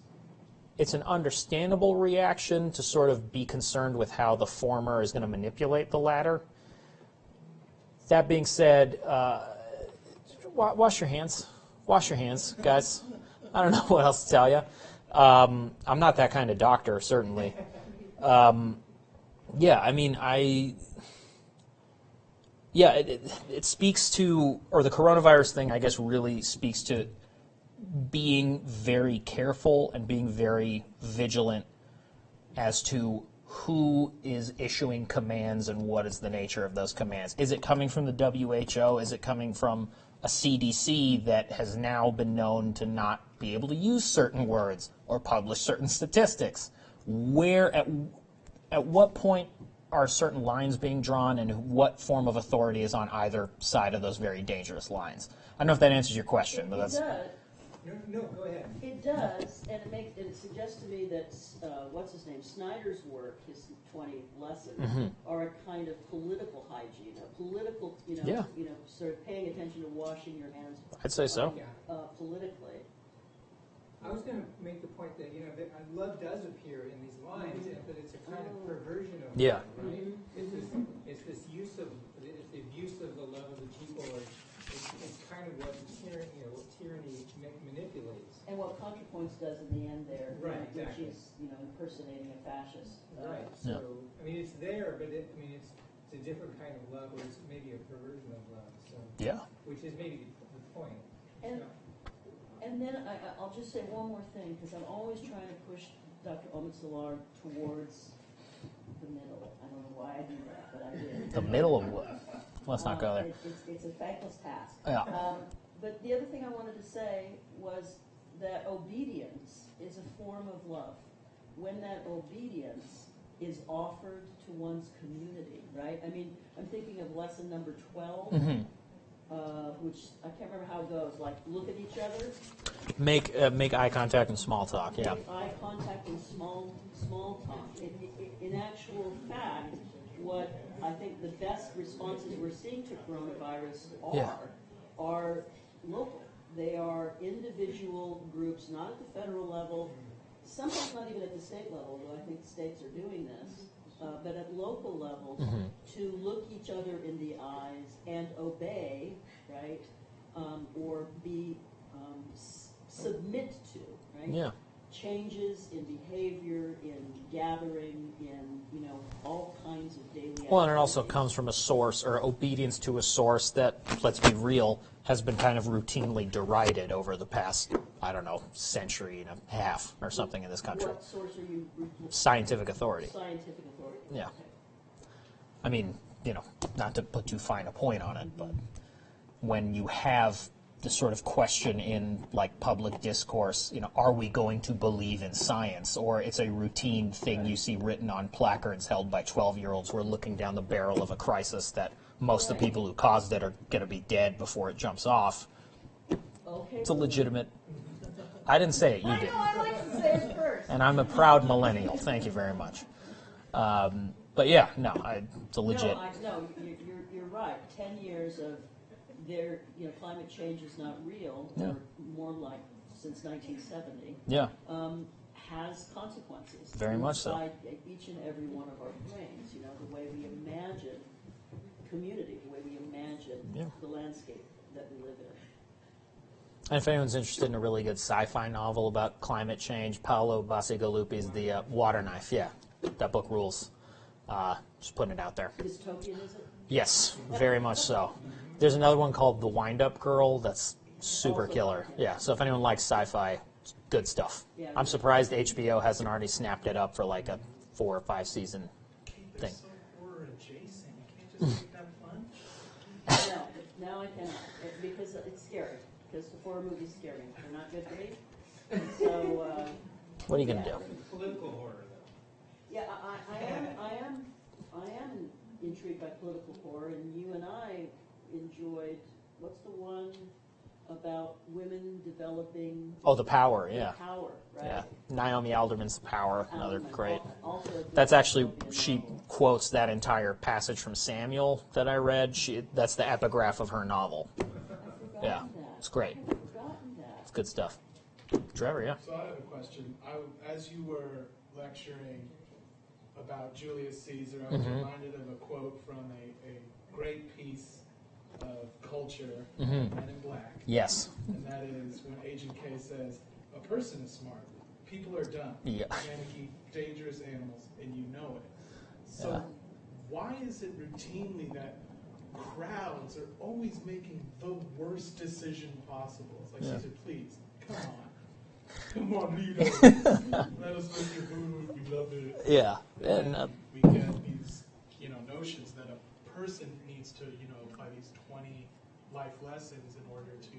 it's an understandable reaction to sort of be concerned with how the former is going to manipulate the latter. That being said, wash your hands. Wash your hands, guys. I don't know what else to tell you. I'm not that kind of doctor, certainly. Yeah, I mean, it speaks to, or the coronavirus thing, I guess, really speaks to being very careful and being very vigilant as to who is issuing commands and what is the nature of those commands. Is it coming from the WHO? Is it coming from a CDC that has now been known to not be able to use certain words or publish certain statistics? Where, at what point are certain lines being drawn, and what form of authority is on either side of those very dangerous lines? I don't know if that answers your question, but that's...
It does.
No, go ahead.
It does, and it suggests to me that what's his name, Snyder's work, his 20 lessons, are a kind of political hygiene, a political, sort of paying attention to washing your hands.
I'd say so.
Politically.
I was going to make the point that, that love does appear in these lines, but it's a kind of perversion of love, right? It's this use of, it's the abuse of the love of the people, or it's kind of what tyranny manipulates.
And what ContraPoints does in the end there,
right, exactly.
Which is, impersonating a fascist.
Right, so, I mean, it's there, but it's a different kind of love, or it's maybe a perversion of love, so.
Yeah.
Which is maybe the point.
And then I'll just say one more thing, because I'm always trying to push Dr. Omid-Salar towards the middle. I don't know why I do that, but I do.
The middle of what? Let's not go there.
It's a thankless task.
Yeah.
But the other thing I wanted to say was that obedience is a form of love. When that obedience is offered to one's community, right? I mean, I'm thinking of lesson number 12. Which I can't remember how it goes. Like, look at each other.
Make eye contact and small talk. Yeah.
Make eye contact and small talk. In actual fact, what I think the best responses we're seeing to coronavirus are local. They are individual groups, not at the federal level. Sometimes not even at the state level, though I think states are doing this. But at local levels, to look each other in the eyes and obey, right, or be submit to, right?
Yeah.
Changes in behavior, in gathering, in all kinds of daily activities.
Well, and it also comes from a source, or obedience to a source that, let's be real, has been kind of routinely derided over the past, I don't know, century and a half or something in this country.
What source are you?
Scientific authority.
Scientific authority.
Yeah.
Okay.
I mean, not to put too fine a point on it, but when you have the sort of question in like public discourse, are we going to believe in science? Or it's a routine thing you see written on placards held by 12-year-olds who are looking down the barrel of a crisis that most of the people who caused it are going to be dead before it jumps off.
Okay.
It's a legitimate... I didn't say it, you did.
I like to say it first.
And I'm a proud millennial. Thank you very much. But yeah, no, it's a legit...
No, you're right. 10 years of climate change is not real, or more like since 1970, has consequences.
Very much so.
Inside each and every one of our brains, the way we imagine community, the way we imagine the landscape that we live in.
And if anyone's interested in a really good sci-fi novel about climate change, Paolo Bacigalupi's The Water Knife. Yeah, that book rules. Just putting it out there.
Dystopian, is it?
Yes, very much so. There's another one called The Wind-Up Girl that's super killer. Yeah, so if anyone likes sci-fi, it's good stuff. Yeah, I'm surprised HBO hasn't already snapped it up for like a 4 or 5 season thing.
So horror adjacent. You can't just make that fun?
No, I cannot. Because it's scary. Because the horror movies scare me. They're not good for me. And so...
what are you going to do?
Political horror, though.
Yeah, I am intrigued by political horror, and you and I enjoyed, what's the one about women developing...
Oh, The Power, yeah.
The Power, right?
Yeah, Naomi Alderman's The Power, another
Alderman,
great.
also a good
That's actually,
dystopian
she
novel.
quotes that entire passage from Samuel that I read. That's the epigraph of her novel.
I've forgotten
Yeah,
that.
it's great.
I've forgotten that.
It's good stuff. Trevor, yeah.
So I have a question. As you were lecturing about Julius Caesar, I was reminded of a quote from a great piece of culture, Men in Black.
Yes.
And that is when Agent K says, a person is smart, people are dumb,
Yeah.
panicky, dangerous animals, and you know it. So
Yeah.
why is it routinely that crowds are always making the worst decision possible? It's like,
Yeah.
Caesar, please, come on. Come on, lead us. Let us make your food. We love it.
Yeah.
And
And,
we get these, notions that a person needs to, apply these 20 life lessons in order to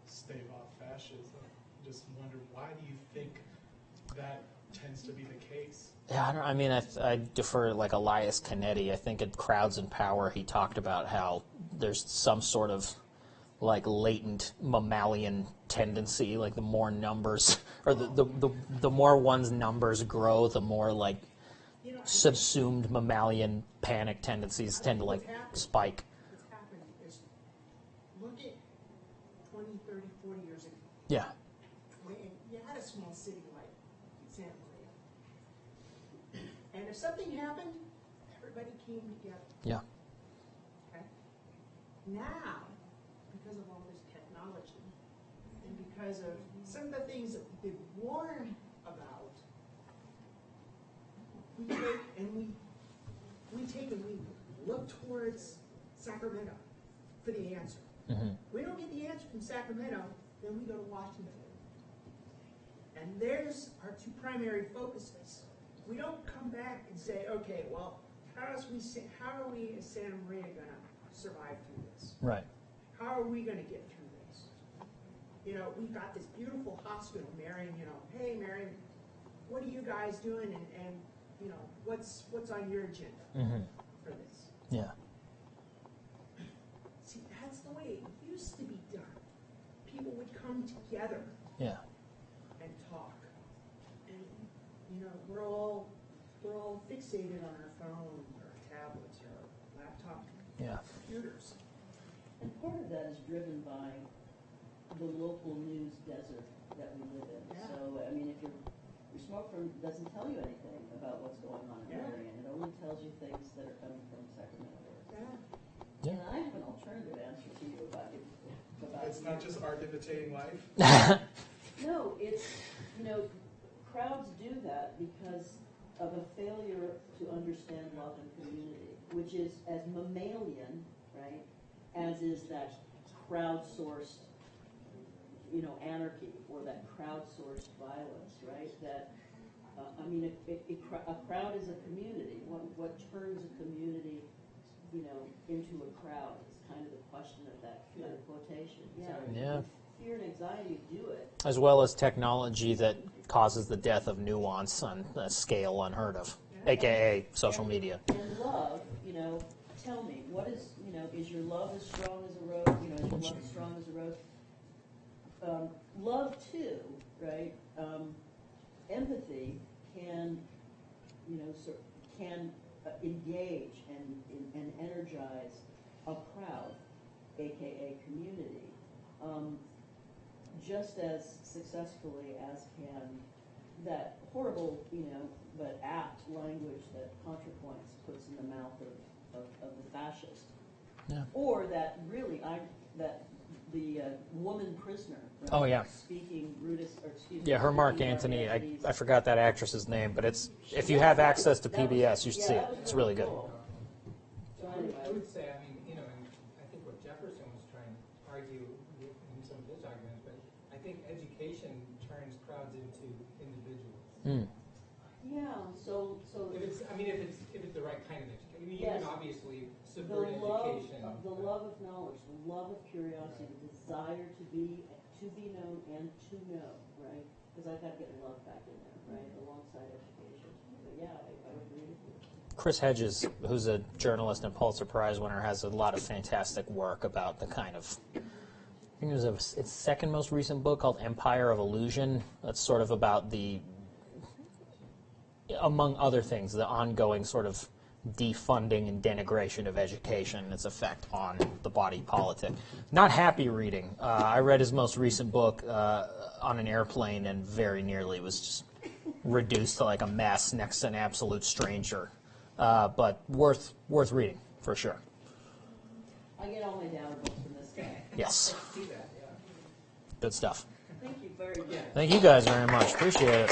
stave off fascism. Just wonder, why do you think that tends to be the case?
yeah, I defer like Elias Canetti. I think at Crowds in Power, he talked about how there's some sort of like latent mammalian tendency, like the more numbers, or the more one's numbers grow, the more like subsumed mammalian panic tendencies tend to like spike.
What's happened is, look at 20, 30, 40 years ago,
Yeah.
when you had a small city like Santa Maria. And if something happened, everybody came together.
Yeah.
Okay? Now, because of all this technology, and because of some of the things that we've been warned about, we take and we look towards Sacramento for the answer. We don't get the answer from Sacramento, then we go to Washington. And there's our two primary focuses. We don't come back and say, okay, well, how are we as Santa Maria going to survive through this?
Right.
How are we going to get through this? We've got this beautiful hospital, Marion, hey, Marion, what are you guys doing? And what's on your agenda for this?
Yeah.
See, that's the way it used to be done. People would come together
Yeah.
and talk. And, we're all fixated on our phones, our tablets, our laptop
Yeah.
computers.
And part of that is driven by the local news desert that we live in.
Yeah.
So, if your smartphone doesn't tell you anything about what's going on in
Yeah.
Marion, it only tells you things that are coming from Sacramento.
Yeah.
And I have an alternative answer to you about it.
It's not just art imitating life.
No, it's, crowds do that because of a failure to understand love and community, which is as mammalian, right, as is that crowdsourced, anarchy or that crowdsourced violence, right? That, a crowd is a community. What turns a community, into a crowd is kind of the question of that quotation. Yeah.
Yeah.
Fear and anxiety do it.
As well as technology that causes the death of nuance on a scale unheard of, aka social media.
And love, tell me, what is your love as strong as a rose? Is your love as strong as a rose? Love too, right? Empathy can, engage and energize a crowd, aka community, just as successfully as can that horrible, but apt language that ContraPoints puts in the mouth of the fascist.
Yeah.
Or that really, the woman prisoner. Right,
Oh, yeah.
Speaking Brutus, or excuse me.
Yeah, her Mark
speaking
Antony.
Antony's-
I forgot that actress's name, but if you have access to PBS, you should see it.
that was
It's really good.
cool. So
I
anyway,
would say, and I think what Jefferson was trying to argue in some of his arguments, but I think education turns crowds into individuals.
yeah. So
If it's the right kind of education. You
Yes.
can obviously
the
subvert
love,
education.
the love of knowledge, the love of curiosity, the desire to be known and to know, right? Because I've got to get love back in there, right, alongside education. But yeah, I would agree with you.
Chris Hedges, who's a journalist and Pulitzer Prize winner, has a lot of fantastic work about the kind of, I think it was its second most recent book called Empire of Illusion. That's sort of about the, among other things, the ongoing sort of defunding and denigration of education and its effect on the body politic. Not happy reading. I read his most recent book on an airplane and very nearly was just reduced to like a mess next to an absolute stranger. But worth reading, for sure.
I get all my data books from this guy.
Yes.
See that, yeah.
Good stuff.
Thank you very much.
Thank you guys very much. Appreciate it.